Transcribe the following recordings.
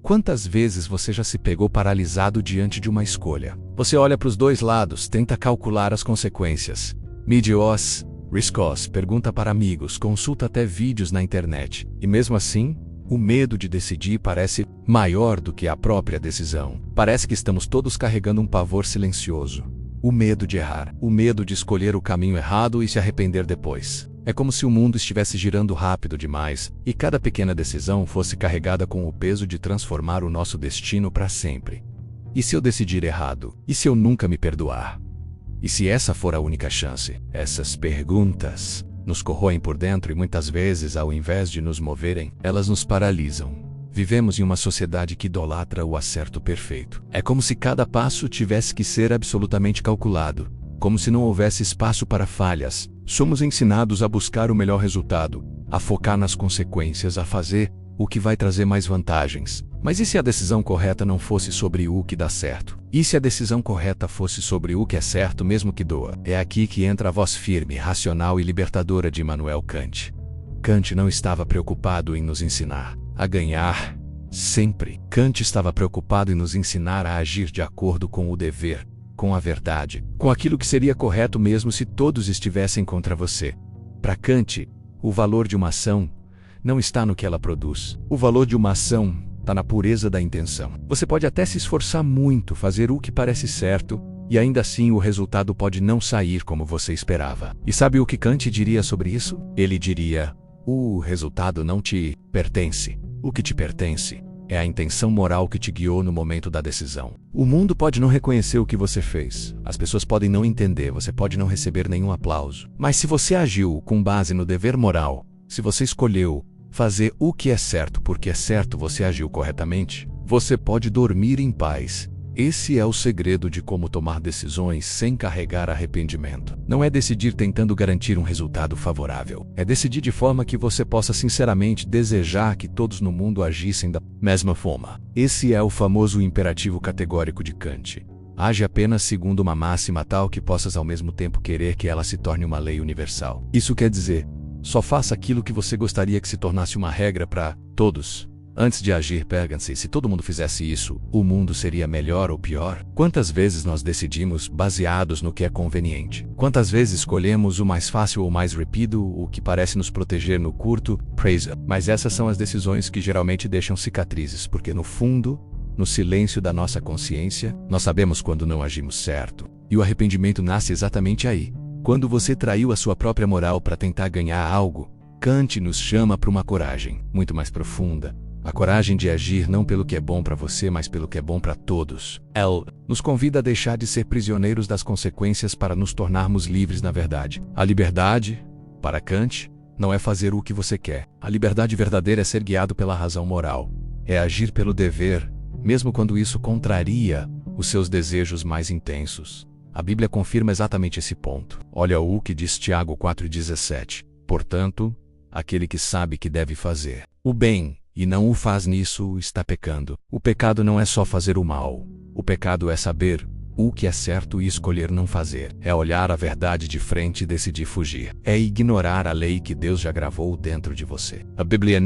Quantas vezes você já se pegou paralisado diante de uma escolha? Você olha para os dois lados, tenta calcular as consequências. Mide-os, riscos, pergunta para amigos, consulta até vídeos na internet. E mesmo assim, o medo de decidir parece maior do que a própria decisão. Parece que estamos todos carregando um pavor silencioso. O medo de errar, o medo de escolher o caminho errado e se arrepender depois. É como se o mundo estivesse girando rápido demais e cada pequena decisão fosse carregada com o peso de transformar o nosso destino para sempre. E se eu decidir errado? E se eu nunca me perdoar? E se essa for a única chance? Essas perguntas nos corroem por dentro e muitas vezes, ao invés de nos moverem, elas nos paralisam. Vivemos em uma sociedade que idolatra o acerto perfeito. É como se cada passo tivesse que ser absolutamente calculado, como se não houvesse espaço para falhas. Somos ensinados a buscar o melhor resultado, a focar nas consequências, a fazer o que vai trazer mais vantagens. Mas e se a decisão correta não fosse sobre o que dá certo? E se a decisão correta fosse sobre o que é certo, mesmo que doa? É aqui que entra a voz firme, racional e libertadora de Immanuel Kant. Kant não estava preocupado em nos ensinar a ganhar sempre. Kant estava preocupado em nos ensinar a agir de acordo com o dever, com a verdade, com aquilo que seria correto mesmo se todos estivessem contra você. Para Kant, o valor de uma ação não está no que ela produz. O valor de uma ação está na pureza da intenção. Você pode até se esforçar muito, fazer o que parece certo, e ainda assim o resultado pode não sair como você esperava. E sabe o que Kant diria sobre isso? Ele diria: o resultado não te pertence. O que te pertence é a intenção moral que te guiou no momento da decisão. O mundo pode não reconhecer o que você fez. As pessoas podem não entender, você pode não receber nenhum aplauso. Mas se você agiu com base no dever moral, se você escolheu fazer o que é certo porque é certo, você agiu corretamente, você pode dormir em paz. Esse é o segredo de como tomar decisões sem carregar arrependimento. Não é decidir tentando garantir um resultado favorável. É decidir de forma que você possa sinceramente desejar que todos no mundo agissem da mesma forma. Esse é o famoso imperativo categórico de Kant. Age apenas segundo uma máxima tal que possas ao mesmo tempo querer que ela se torne uma lei universal. Isso quer dizer, só faça aquilo que você gostaria que se tornasse uma regra para todos. Antes de agir, pergunte-se se todo mundo fizesse isso, o mundo seria melhor ou pior? Quantas vezes nós decidimos baseados no que é conveniente? Quantas vezes escolhemos o mais fácil ou mais rápido, o que parece nos proteger no curto prazo? Mas essas são as decisões que geralmente deixam cicatrizes, porque no fundo, no silêncio da nossa consciência, nós sabemos quando não agimos certo. E o arrependimento nasce exatamente aí. Quando você traiu a sua própria moral para tentar ganhar algo, Kant nos chama para uma coragem muito mais profunda. A coragem de agir não pelo que é bom para você, mas pelo que é bom para todos. Ele nos convida a deixar de ser prisioneiros das consequências para nos tornarmos livres na verdade. A liberdade, para Kant, não é fazer o que você quer. A liberdade verdadeira é ser guiado pela razão moral. É agir pelo dever, mesmo quando isso contraria os seus desejos mais intensos. A Bíblia confirma exatamente esse ponto. Olha o que diz Tiago 4,17. Portanto, aquele que sabe que deve fazer o bem e não o faz, nisso está pecando. O pecado não é só fazer o mal. O pecado é saber o que é certo e escolher não fazer. É olhar a verdade de frente e decidir fugir. É ignorar a lei que Deus já gravou dentro de você. A Bíblia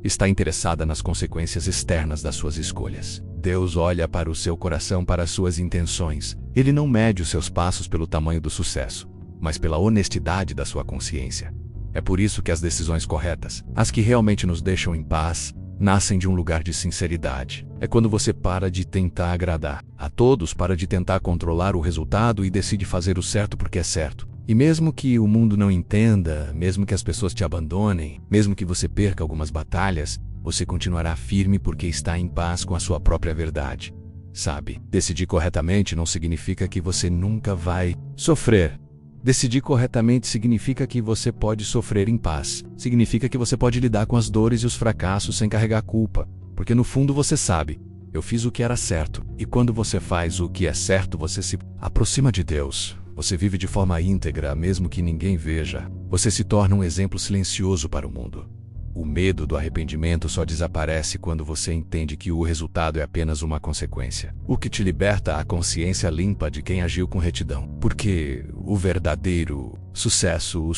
está interessada nas consequências externas das suas escolhas. Deus olha para o seu coração, para as suas intenções. Ele não mede os seus passos pelo tamanho do sucesso, mas pela honestidade da sua consciência. É por isso que as decisões corretas, as que realmente nos deixam em paz, nascem de um lugar de sinceridade. É quando você para de tentar agradar a todos, para de tentar controlar o resultado e decide fazer o certo porque é certo. E mesmo que o mundo não entenda, mesmo que as pessoas te abandonem, mesmo que você perca algumas batalhas, você continuará firme porque está em paz com a sua própria verdade. Sabe, decidir corretamente não significa que você nunca vai sofrer. Decidir corretamente significa que você pode sofrer em paz. Significa que você pode lidar com as dores e os fracassos sem carregar culpa. Porque no fundo você sabe, eu fiz o que era certo. E quando você faz o que é certo, você se aproxima de Deus. Você vive de forma íntegra, mesmo que ninguém veja. Você se torna um exemplo silencioso para o mundo. O medo do arrependimento só desaparece quando você entende que o resultado é apenas uma consequência. O que te liberta a consciência limpa de quem agiu com retidão. Porque o verdadeiro sucesso,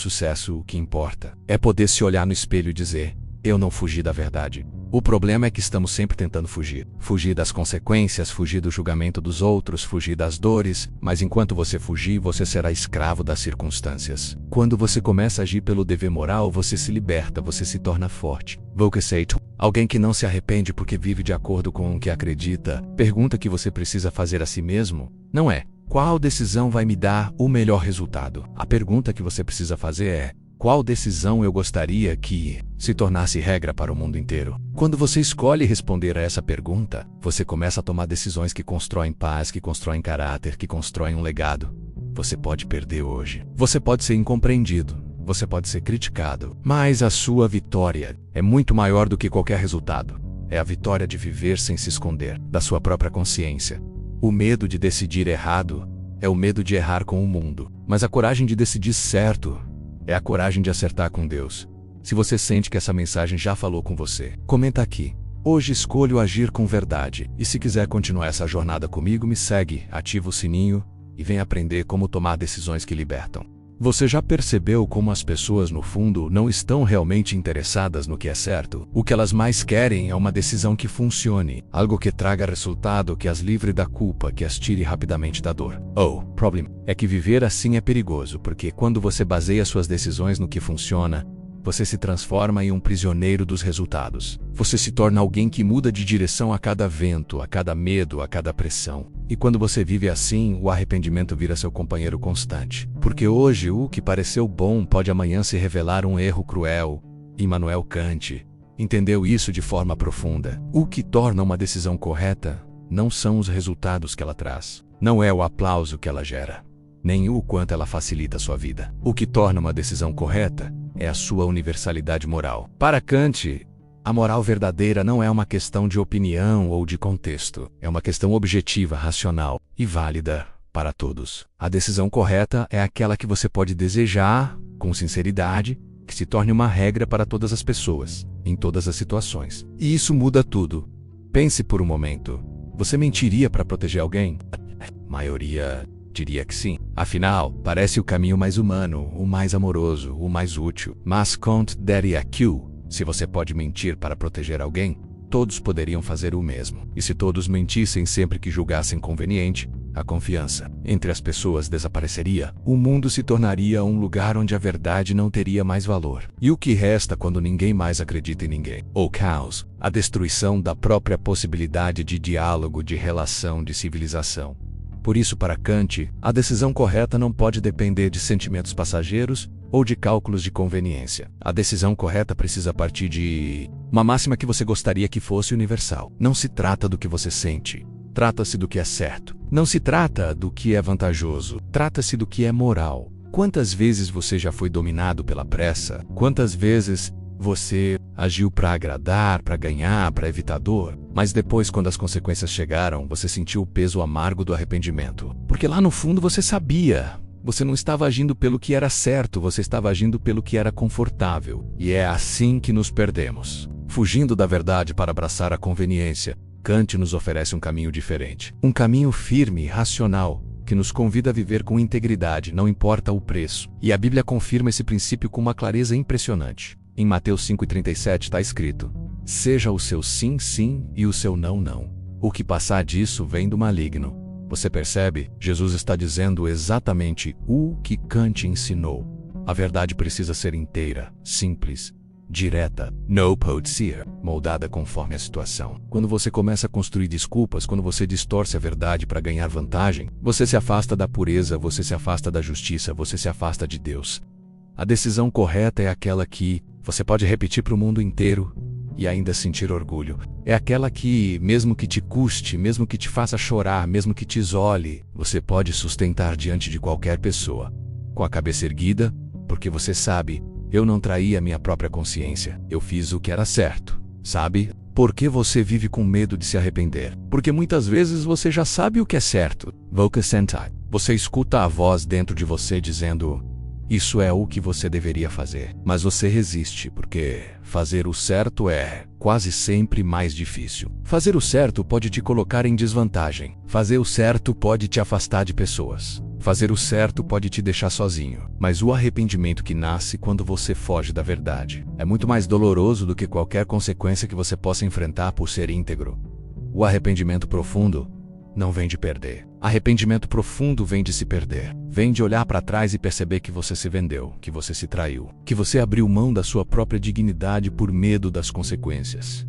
o que importa, é poder se olhar no espelho e dizer: eu não fugi da verdade. O problema é que estamos sempre tentando fugir. Fugir das consequências, fugir do julgamento dos outros, fugir das dores, mas enquanto você fugir, você será escravo das circunstâncias. Quando você começa a agir pelo dever moral, você se liberta, você se torna forte. Volkswagen, alguém que não se arrepende porque vive de acordo com o que acredita, pergunta que você precisa fazer a si mesmo, não é: qual decisão vai me dar o melhor resultado? A pergunta que você precisa fazer é: qual decisão eu gostaria que se tornasse regra para o mundo inteiro? Quando você escolhe responder a essa pergunta, você começa a tomar decisões que constroem paz, que constroem caráter, que constroem um legado. Você pode perder hoje. Você pode ser incompreendido. Você pode ser criticado. Mas a sua vitória é muito maior do que qualquer resultado. É a vitória de viver sem se esconder da sua própria consciência. O medo de decidir errado é o medo de errar com o mundo. Mas a coragem de decidir certo é a coragem de acertar com Deus. Se você sente que essa mensagem já falou com você, comenta aqui. Hoje escolho agir com verdade. E se quiser continuar essa jornada comigo, me segue, ativa o sininho e vem aprender como tomar decisões que libertam. Você já percebeu como as pessoas, no fundo, não estão realmente interessadas no que é certo? O que elas mais querem é uma decisão que funcione, algo que traga resultado, que as livre da culpa, que as tire rapidamente da dor. O problema é que viver assim é perigoso, porque quando você baseia suas decisões no que funciona, você se transforma em um prisioneiro dos resultados. Você se torna alguém que muda de direção a cada vento, a cada medo, a cada pressão. E quando você vive assim, o arrependimento vira seu companheiro constante. Porque hoje o que pareceu bom pode amanhã se revelar um erro cruel. Immanuel Kant entendeu isso de forma profunda. O que torna uma decisão correta não são os resultados que ela traz. Não é o aplauso que ela gera, nem o quanto ela facilita a sua vida. O que torna uma decisão correta é a sua universalidade moral. Para Kant, a moral verdadeira não é uma questão de opinião ou de contexto. É uma questão objetiva, racional e válida para todos. A decisão correta é aquela que você pode desejar, com sinceridade, que se torne uma regra para todas as pessoas, em todas as situações. E isso muda tudo. Pense por um momento. Você mentiria para proteger alguém? A maioria diria que sim. Afinal, parece o caminho mais humano, o mais amoroso, o mais útil. Mas Kant diria que se você pode mentir para proteger alguém, todos poderiam fazer o mesmo. E se todos mentissem sempre que julgassem conveniente, a confiança entre as pessoas desapareceria. O mundo se tornaria um lugar onde a verdade não teria mais valor. E o que resta quando ninguém mais acredita em ninguém? O caos, a destruição da própria possibilidade de diálogo, de relação, de civilização. Por isso, para Kant, a decisão correta não pode depender de sentimentos passageiros ou de cálculos de conveniência. A decisão correta precisa partir de uma máxima que você gostaria que fosse universal. Não se trata do que você sente, trata-se do que é certo. Não se trata do que é vantajoso, trata-se do que é moral. Quantas vezes você já foi dominado pela pressa? Quantas vezes você agiu para agradar, para ganhar, para evitar dor? Mas depois, quando as consequências chegaram, você sentiu o peso amargo do arrependimento. Porque lá no fundo você sabia. Você não estava agindo pelo que era certo, você estava agindo pelo que era confortável. E é assim que nos perdemos. Fugindo da verdade para abraçar a conveniência, Kant nos oferece um caminho diferente. Um caminho firme e racional, que nos convida a viver com integridade, não importa o preço. E a Bíblia confirma esse princípio com uma clareza impressionante. Em Mateus 5,37 está escrito: seja o seu sim, sim e o seu não, não. O que passar disso vem do maligno. Você percebe? Jesus está dizendo exatamente o que Kant ensinou. A verdade precisa ser inteira, simples, direta, no pode ser, moldada conforme a situação. Quando você começa a construir desculpas, quando você distorce a verdade para ganhar vantagem, você se afasta da pureza, você se afasta da justiça, você se afasta de Deus. A decisão correta é aquela que você pode repetir para o mundo inteiro e ainda sentir orgulho. É aquela que, mesmo que te custe, mesmo que te faça chorar, mesmo que te isole, você pode sustentar diante de qualquer pessoa, com a cabeça erguida, porque você sabe: eu não traí a minha própria consciência, eu fiz o que era certo. Sabe? Por que você vive com medo de se arrepender? Porque muitas vezes você já sabe o que é certo. Volkswagen. Você escuta a voz dentro de você dizendo: isso é o que você deveria fazer. Mas você resiste, porque fazer o certo é quase sempre mais difícil. Fazer o certo pode te colocar em desvantagem. Fazer o certo pode te afastar de pessoas. Fazer o certo pode te deixar sozinho, mas o arrependimento que nasce quando você foge da verdade é muito mais doloroso do que qualquer consequência que você possa enfrentar por ser íntegro. O arrependimento profundo não vem de perder. Arrependimento profundo vem de se perder. Vem de olhar para trás e perceber que você se vendeu, que você se traiu, que você abriu mão da sua própria dignidade por medo das consequências.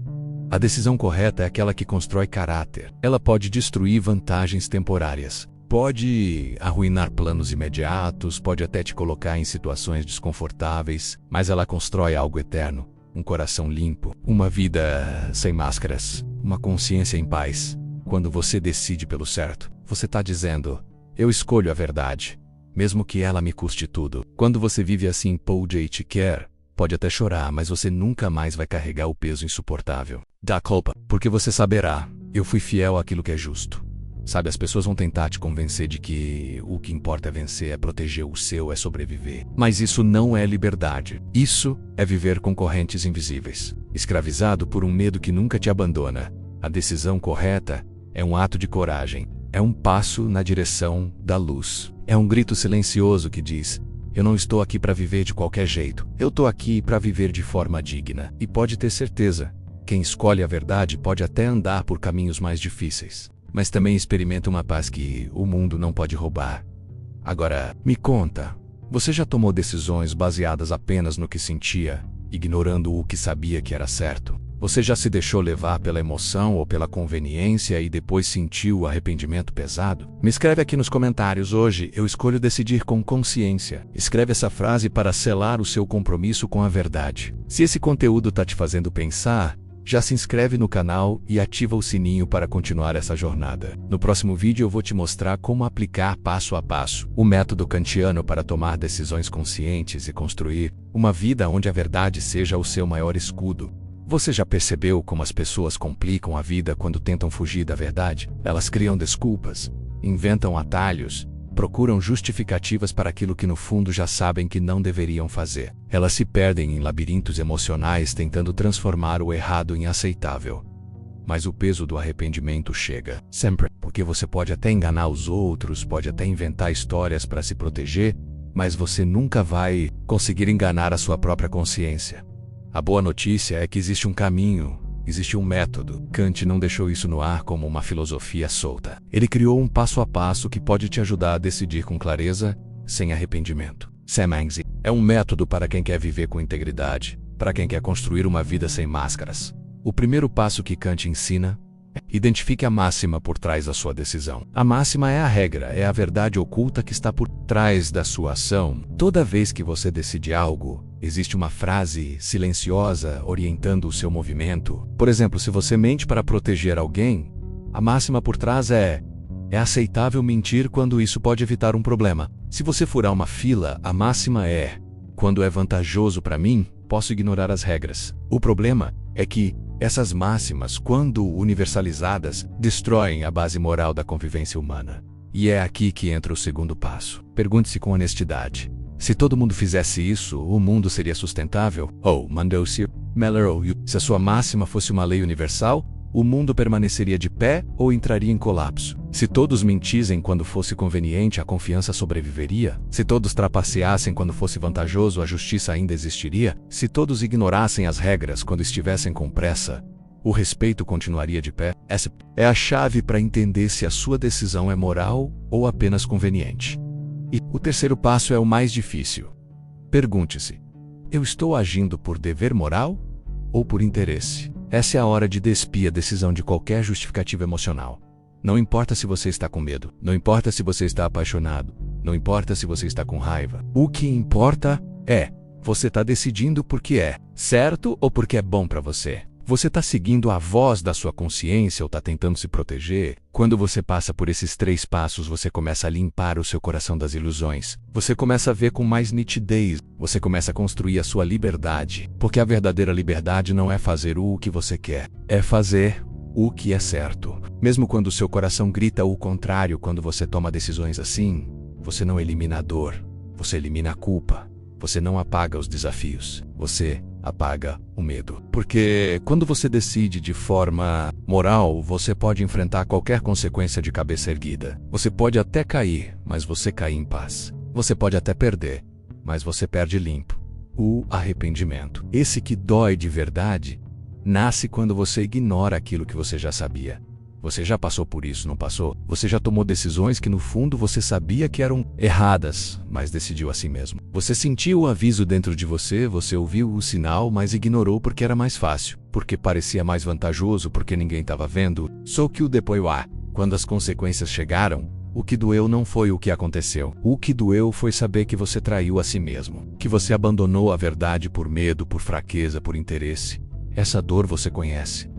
A decisão correta é aquela que constrói caráter. Ela pode destruir vantagens temporárias, pode arruinar planos imediatos, pode até te colocar em situações desconfortáveis, mas ela constrói algo eterno, um coração limpo, uma vida sem máscaras, uma consciência em paz. Quando você decide pelo certo, você está dizendo: eu escolho a verdade, mesmo que ela me custe tudo. Quando você vive assim, pode quer, pode até chorar, mas você nunca mais vai carregar o peso insuportável da culpa, porque você saberá: eu fui fiel àquilo que é justo. Sabe, as pessoas vão tentar te convencer de que o que importa é vencer, é proteger o seu, é sobreviver. Mas isso não é liberdade. Isso é viver com correntes invisíveis, escravizado por um medo que nunca te abandona. A decisão correta é um ato de coragem, é um passo na direção da luz. É um grito silencioso que diz: eu não estou aqui para viver de qualquer jeito, eu estou aqui para viver de forma digna. E pode ter certeza, quem escolhe a verdade pode até andar por caminhos mais difíceis, mas também experimenta uma paz que o mundo não pode roubar. Agora, me conta, você já tomou decisões baseadas apenas no que sentia, ignorando o que sabia que era certo? Você já se deixou levar pela emoção ou pela conveniência e depois sentiu o arrependimento pesado? Me escreve aqui nos comentários. Hoje eu escolho decidir com consciência. Escreve essa frase para selar o seu compromisso com a verdade. Se esse conteúdo está te fazendo pensar, já se inscreve no canal e ativa o sininho para continuar essa jornada. No próximo vídeo eu vou te mostrar como aplicar passo a passo o método kantiano para tomar decisões conscientes e construir uma vida onde a verdade seja o seu maior escudo. Você já percebeu como as pessoas complicam a vida quando tentam fugir da verdade? Elas criam desculpas, inventam atalhos, procuram justificativas para aquilo que no fundo já sabem que não deveriam fazer. Elas se perdem em labirintos emocionais tentando transformar o errado em aceitável. Mas o peso do arrependimento chega sempre, porque você pode até enganar os outros, pode até inventar histórias para se proteger, mas você nunca vai conseguir enganar a sua própria consciência. A boa notícia é que existe um caminho, existe um método. Kant não deixou isso no ar como uma filosofia solta. Ele criou um passo a passo que pode te ajudar a decidir com clareza, sem arrependimento. Samangzi é um método para quem quer viver com integridade, para quem quer construir uma vida sem máscaras. O primeiro passo que Kant ensina é: identifique a máxima por trás da sua decisão. A máxima é a regra, é a verdade oculta que está por trás da sua ação. Toda vez que você decide algo, existe uma frase silenciosa orientando o seu movimento. Por exemplo, se você mente para proteger alguém, a máxima por trás é aceitável mentir quando isso pode evitar um problema. Se você furar uma fila, a máxima é: quando é vantajoso para mim, posso ignorar as regras. O problema é que essas máximas, quando universalizadas, destroem a base moral da convivência humana. E é aqui que entra o segundo passo. Pergunte-se com honestidade: se todo mundo fizesse isso, o mundo seria sustentável? Ou, mandou-se se a sua máxima fosse uma lei universal, o mundo permaneceria de pé ou entraria em colapso? Se todos mentissem quando fosse conveniente, a confiança sobreviveria? Se todos trapaceassem quando fosse vantajoso, a justiça ainda existiria? Se todos ignorassem as regras quando estivessem com pressa, o respeito continuaria de pé? Essa é a chave para entender se a sua decisão é moral ou apenas conveniente. E o terceiro passo é o mais difícil. Pergunte-se: eu estou agindo por dever moral ou por interesse? Essa é a hora de despir a decisão de qualquer justificativa emocional. Não importa se você está com medo, não importa se você está apaixonado, não importa se você está com raiva. O que importa é: você está decidindo porque é certo ou porque é bom para você. Você está seguindo a voz da sua consciência ou está tentando se proteger? Quando você passa por esses 3 passos, você começa a limpar o seu coração das ilusões. Você começa a ver com mais nitidez. Você começa a construir a sua liberdade. Porque a verdadeira liberdade não é fazer o que você quer, é fazer o que é certo. Mesmo quando o seu coração grita o contrário, quando você toma decisões assim, você não elimina a dor, você elimina a culpa. Você não apaga os desafios, você apaga o medo. Porque quando você decide de forma moral, você pode enfrentar qualquer consequência de cabeça erguida. Você pode até cair, mas você cai em paz. Você pode até perder, mas você perde limpo. O arrependimento, esse que dói de verdade, nasce quando você ignora aquilo que você já sabia. Você já passou por isso, não passou? Você já tomou decisões que no fundo você sabia que eram erradas, mas decidiu assim mesmo. Você sentiu o aviso dentro de você, você ouviu o sinal, mas ignorou porque era mais fácil, porque parecia mais vantajoso, porque ninguém estava vendo. Só que o depois quando as consequências chegaram, o que doeu não foi o que aconteceu. O que doeu foi saber que você traiu a si mesmo, que você abandonou a verdade por medo, por fraqueza, por interesse. Essa dor você conhece.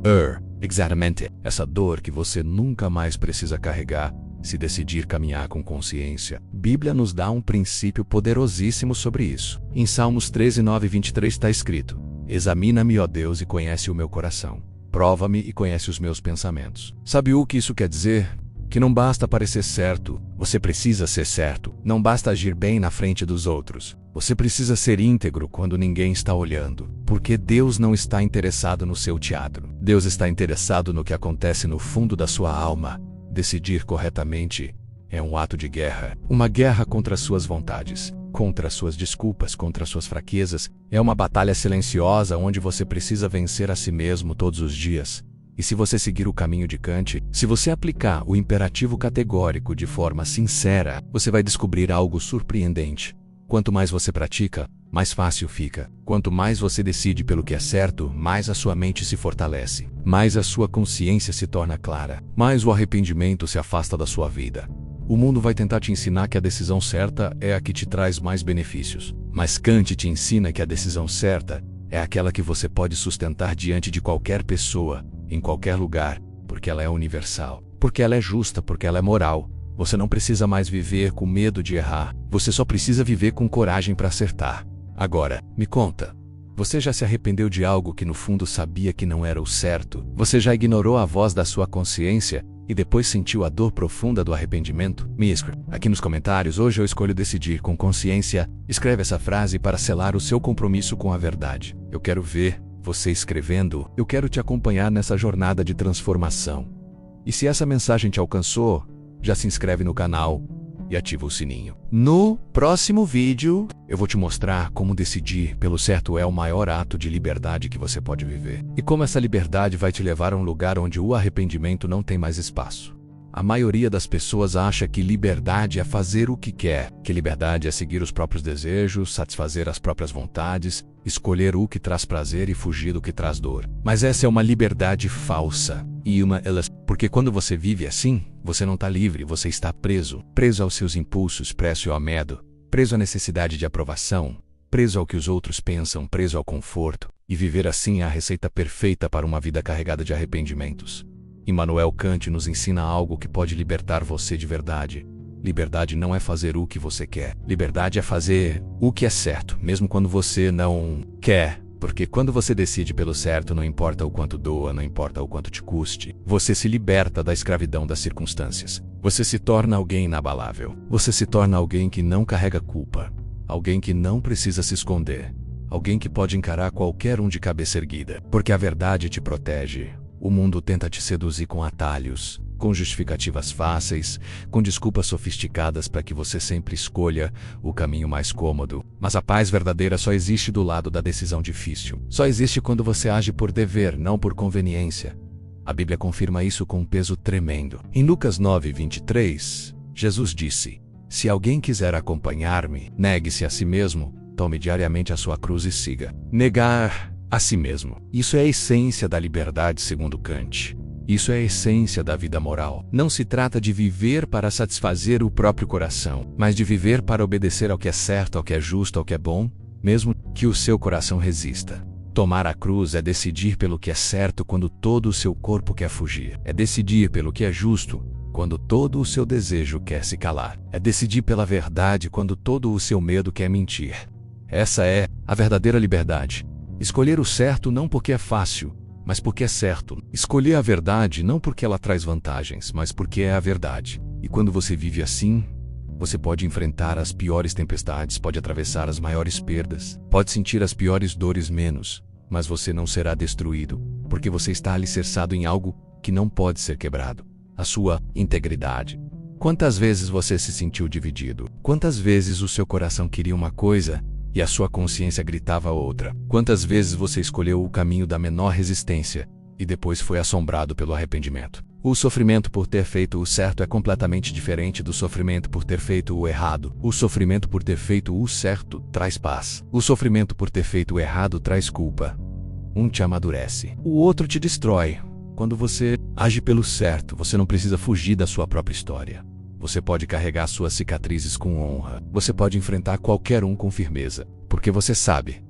Exatamente. Essa dor que você nunca mais precisa carregar se decidir caminhar com consciência. Bíblia nos dá um princípio poderosíssimo sobre isso. Em Salmos 13, 9 e 23 está escrito: Examina-me, ó Deus, e conhece o meu coração. Prova-me e conhece os meus pensamentos. Sabe o que isso quer dizer? Que não basta parecer certo, você precisa ser certo. Não basta agir bem na frente dos outros. Você precisa ser íntegro quando ninguém está olhando. Porque Deus não está interessado no seu teatro. Deus está interessado no que acontece no fundo da sua alma. Decidir corretamente é um ato de guerra. Uma guerra contra suas vontades, contra suas desculpas, contra suas fraquezas. É uma batalha silenciosa onde você precisa vencer a si mesmo todos os dias. E se você seguir o caminho de Kant, se você aplicar o imperativo categórico de forma sincera, você vai descobrir algo surpreendente. Quanto mais você pratica, mais fácil fica. Quanto mais você decide pelo que é certo, mais a sua mente se fortalece, mais a sua consciência se torna clara, mais o arrependimento se afasta da sua vida. O mundo vai tentar te ensinar que a decisão certa é a que te traz mais benefícios. Mas Kant te ensina que a decisão certa é aquela que você pode sustentar diante de qualquer pessoa, em qualquer lugar, porque ela é universal, porque ela é justa, porque ela é moral. Você não precisa mais viver com medo de errar, você só precisa viver com coragem para acertar. Agora, me conta, você já se arrependeu de algo que no fundo sabia que não era o certo? Você já ignorou a voz da sua consciência e depois sentiu a dor profunda do arrependimento? Me escreve aqui nos comentários. Hoje eu escolho decidir com consciência. Escreve essa frase para selar o seu compromisso com a verdade. Eu quero ver você escrevendo. Eu quero te acompanhar nessa jornada de transformação. E se essa mensagem te alcançou, já se inscreve no canal e ativa o sininho. No próximo vídeo, eu vou te mostrar como decidir pelo certo é o maior ato de liberdade que você pode viver. E como essa liberdade vai te levar a um lugar onde o arrependimento não tem mais espaço. A maioria das pessoas acha que liberdade é fazer o que quer, que liberdade é seguir os próprios desejos, satisfazer as próprias vontades, escolher o que traz prazer e fugir do que traz dor. Mas essa é uma liberdade falsa. Porque quando você vive assim, você não está livre, você está preso. Preso aos seus impulsos, preso ao medo, preso à necessidade de aprovação, preso ao que os outros pensam, preso ao conforto. E viver assim é a receita perfeita para uma vida carregada de arrependimentos. Immanuel Kant nos ensina algo que pode libertar você de verdade. Liberdade não é fazer o que você quer. Liberdade é fazer o que é certo, mesmo quando você não quer. Porque quando você decide pelo certo, não importa o quanto doa, não importa o quanto te custe, você se liberta da escravidão das circunstâncias. Você se torna alguém inabalável. Você se torna alguém que não carrega culpa. Alguém que não precisa se esconder. Alguém que pode encarar qualquer um de cabeça erguida. Porque a verdade te protege. O mundo tenta te seduzir com atalhos, com justificativas fáceis, com desculpas sofisticadas para que você sempre escolha o caminho mais cômodo. Mas a paz verdadeira só existe do lado da decisão difícil. Só existe quando você age por dever, não por conveniência. A Bíblia confirma isso com um peso tremendo. Em Lucas 9, 23, Jesus disse: Se alguém quiser acompanhar-me, negue-se a si mesmo, tome diariamente a sua cruz e siga. Negar a si mesmo. Isso é a essência da liberdade segundo Kant. Isso é a essência da vida moral. Não se trata de viver para satisfazer o próprio coração, mas de viver para obedecer ao que é certo, ao que é justo, ao que é bom, mesmo que o seu coração resista. Tomar a cruz é decidir pelo que é certo quando todo o seu corpo quer fugir. É decidir pelo que é justo quando todo o seu desejo quer se calar. É decidir pela verdade quando todo o seu medo quer mentir. Essa é a verdadeira liberdade. Escolher o certo não porque é fácil, mas porque é certo. Escolher a verdade não porque ela traz vantagens, mas porque é a verdade. E quando você vive assim, Você pode enfrentar as piores tempestades, pode atravessar as maiores perdas, pode sentir as piores dores menos, mas você não será destruído, porque você está alicerçado em algo que não pode ser quebrado: a sua integridade. Quantas vezes você se sentiu dividido? Quantas vezes o seu coração queria uma coisa e a sua consciência gritava outra? Quantas vezes você escolheu o caminho da menor resistência e depois foi assombrado pelo arrependimento? O sofrimento por ter feito o certo é completamente diferente do sofrimento por ter feito o errado. O sofrimento por ter feito o certo traz paz. O sofrimento por ter feito o errado traz culpa. Um te amadurece, o outro te destrói. Quando você age pelo certo, você não precisa fugir da sua própria história. Você pode carregar suas cicatrizes com honra. Você pode enfrentar qualquer um com firmeza, porque você sabe,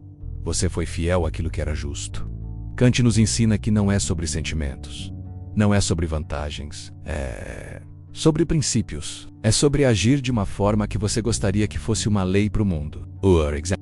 você foi fiel àquilo que era justo. Kant nos ensina que não é sobre sentimentos, não é sobre vantagens, é sobre princípios. É sobre agir de uma forma que você gostaria que fosse uma lei para o mundo.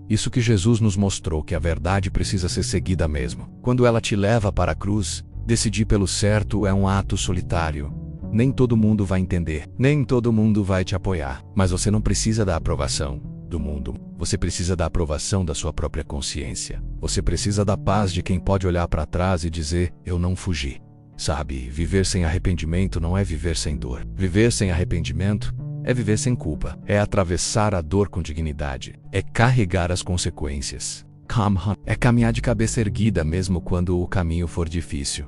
Isso que Jesus nos mostrou, que a verdade precisa ser seguida mesmo. Quando ela te leva para a cruz, decidir pelo certo é um ato solitário. Nem todo mundo vai entender, nem todo mundo vai te apoiar, mas você não precisa da aprovação do mundo. Você precisa da aprovação da sua própria consciência. Você precisa da paz de quem pode olhar para trás e dizer: eu não fugi. Sabe, viver sem arrependimento não é viver sem dor. Viver sem arrependimento é viver sem culpa. É atravessar a dor com dignidade. É carregar as consequências. É caminhar de cabeça erguida mesmo quando o caminho for difícil.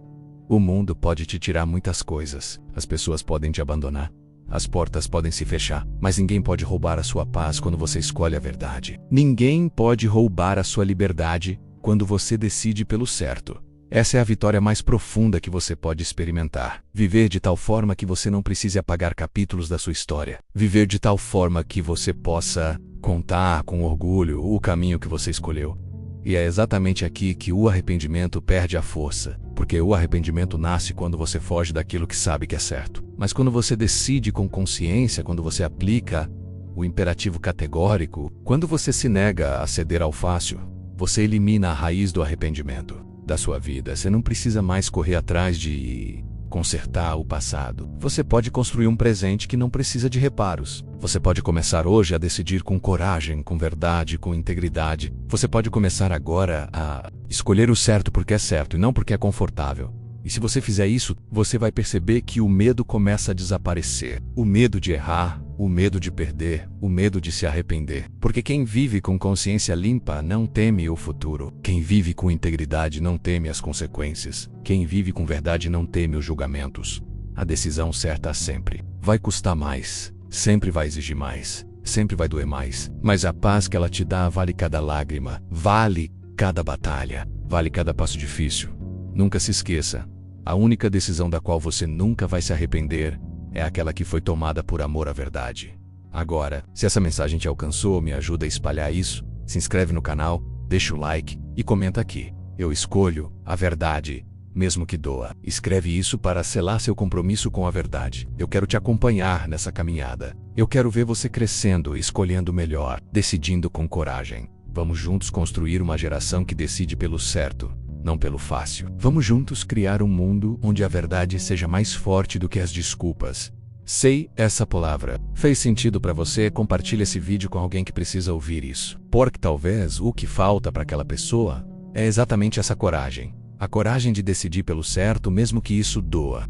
O mundo pode te tirar muitas coisas. As pessoas podem te abandonar. As portas podem se fechar. Mas ninguém pode roubar a sua paz quando você escolhe a verdade. Ninguém pode roubar a sua liberdade quando você decide pelo certo. Essa é a vitória mais profunda que você pode experimentar. Viver de tal forma que você não precise apagar capítulos da sua história. Viver de tal forma que você possa contar com orgulho o caminho que você escolheu. E é exatamente aqui que o arrependimento perde a força, porque o arrependimento nasce quando você foge daquilo que sabe que é certo. Mas quando você decide com consciência, quando você aplica o imperativo categórico, quando você se nega a ceder ao fácil, você elimina a raiz do arrependimento da sua vida. Você não precisa mais correr atrás de consertar o passado. Você pode construir um presente que não precisa de reparos. Você pode começar hoje a decidir com coragem, com verdade, com integridade. Você pode começar agora a escolher o certo porque é certo e não porque é confortável. E se você fizer isso, você vai perceber que o medo começa a desaparecer. O medo de errar, o medo de perder, o medo de se arrepender. Porque quem vive com consciência limpa não teme o futuro. Quem vive com integridade não teme as consequências. Quem vive com verdade não teme os julgamentos. A decisão certa sempre vai custar mais, sempre vai exigir mais, sempre vai doer mais. Mas a paz que ela te dá vale cada lágrima, vale cada batalha, vale cada passo difícil. Nunca se esqueça. A única decisão da qual você nunca vai se arrepender é aquela que foi tomada por amor à verdade. Agora, se essa mensagem te alcançou, me ajuda a espalhar isso, se inscreve no canal, deixa o like e comenta aqui. Eu escolho a verdade, mesmo que doa. Escreve isso para selar seu compromisso com a verdade. Eu quero te acompanhar nessa caminhada. Eu quero ver você crescendo, escolhendo o melhor, decidindo com coragem. Vamos juntos construir uma geração que decide pelo certo, não pelo fácil. Vamos juntos criar um mundo onde a verdade seja mais forte do que as desculpas. Sei, essa palavra fez sentido para você? Compartilhe esse vídeo com alguém que precisa ouvir isso. Porque talvez o que falta para aquela pessoa é exatamente essa coragem. A coragem de decidir pelo certo mesmo que isso doa.